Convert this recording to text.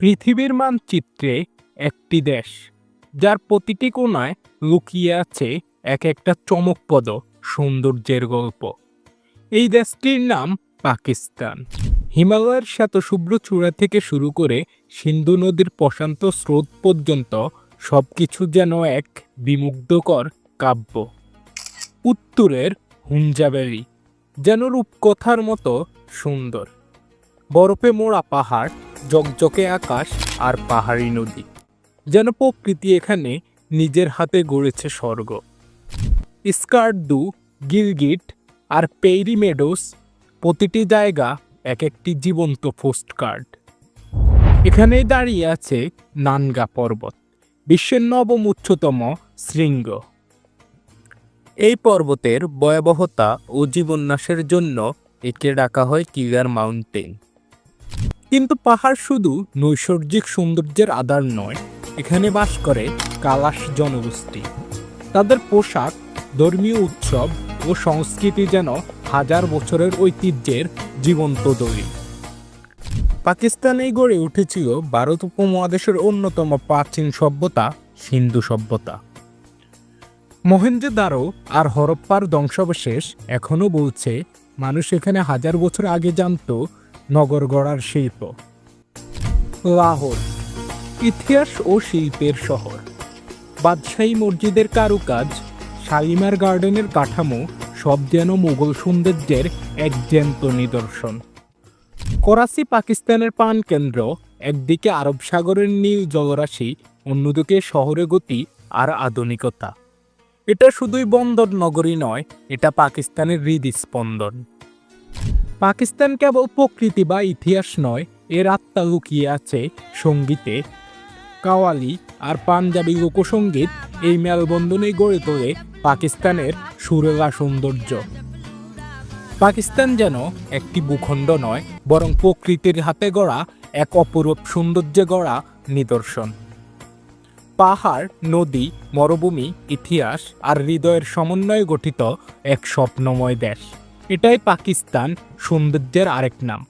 পৃথিবীর মানচিত্রে একটি দেশ, যার প্রতিটি কোণায় লুকিয়ে আছে এক একটা চমকপ্রদ সৌন্দর্যের গল্প। এই দেশটির নাম পাকিস্তান। হিমালয়ের শ্বেতশুভ্র চূড়া থেকে শুরু করে সিন্ধু নদীর প্রশান্ত স্রোত পর্যন্ত সবকিছু যেন এক বিমুগ্ধকর কাব্য। উত্তরের হুঞ্জা ভ্যালি যেন রূপকথার মতো সুন্দর, বরফে মোড়া পাহাড়, ঝকঝকে আকাশ আর পাহাড়ি নদী, যেন প্রকৃতি এখানে নিজের হাতে গড়েছে স্বর্গ। স্কার্দু, গিলগিট আর পেইরি মেডোস, প্রতিটি জায়গা এক একটি জীবন্ত পোস্টকার্ড। এখানেই দাঁড়িয়ে আছে নানগা পর্বত, বিশ্বের নবম উচ্চতম শৃঙ্গ। এই পর্বতের ভয়াবহতা ও জীবন্যাসের জন্য একে ডাকা হয় কিলার মাউন্টেন। কিন্তু পাহাড় শুধু নৈসর্গিক সৌন্দর্যের আধার নয়, এখানে বাস করে কালাশ জনগোষ্ঠী। তাদের পোশাক, ধর্মীয় উৎসব ও সংস্কৃতি যেন হাজার বছরের ঐতিহ্যের জীবন্ত দলিল। পাকিস্তানেই গড়ে উঠেছিল ভারত উপমহাদেশের অন্যতম প্রাচীন সভ্যতা সিন্ধু সভ্যতা। মহেঞ্জোদারো আর হরপ্পার ধ্বংসাবশেষ এখনও বলছে মানুষ এখানে হাজার বছর আগে জানত নগর গড়ার শিল্প। লাহোর, ইতিহাস ও শিল্পের শহর। বাদশাহী মসজিদের কারুকাজ, শালিমার গার্ডেনের কাঠামো, সব যেন মুঘল সৌন্দর্যের এক জ্যান্ত নিদর্শন। করাচি পাকিস্তানের প্রাণকেন্দ্র, একদিকে আরব সাগরের নীল জলরাশি, অন্যদিকে শহরে গতি আর আধুনিকতা। এটা শুধুই বন্দর নগরী নয়, এটা পাকিস্তানের হৃদস্পন্দন। পাকিস্তান কেবল প্রকৃতি বা ইতিহাস নয়, এর আত্মা লুকিয়ে আছে সঙ্গীতে। কাওয়ালি আর পাঞ্জাবি লোকসঙ্গীত এই মেলবন্ধনেই গড়ে তোলে পাকিস্তানের সুরেলা সৌন্দর্য। পাকিস্তান যেন একটি ভূখণ্ড নয়, বরং প্রকৃতির হাতে গড়া এক অপরূপ সৌন্দর্যে গড়া নিদর্শন। পাহাড়, নদী, মরুভূমি, ইতিহাস আর হৃদয়ের সমন্বয়ে গঠিত এক স্বপ্নময় দেশ। এটাই পাকিস্তান সৌন্দর্যের আরেক নাম।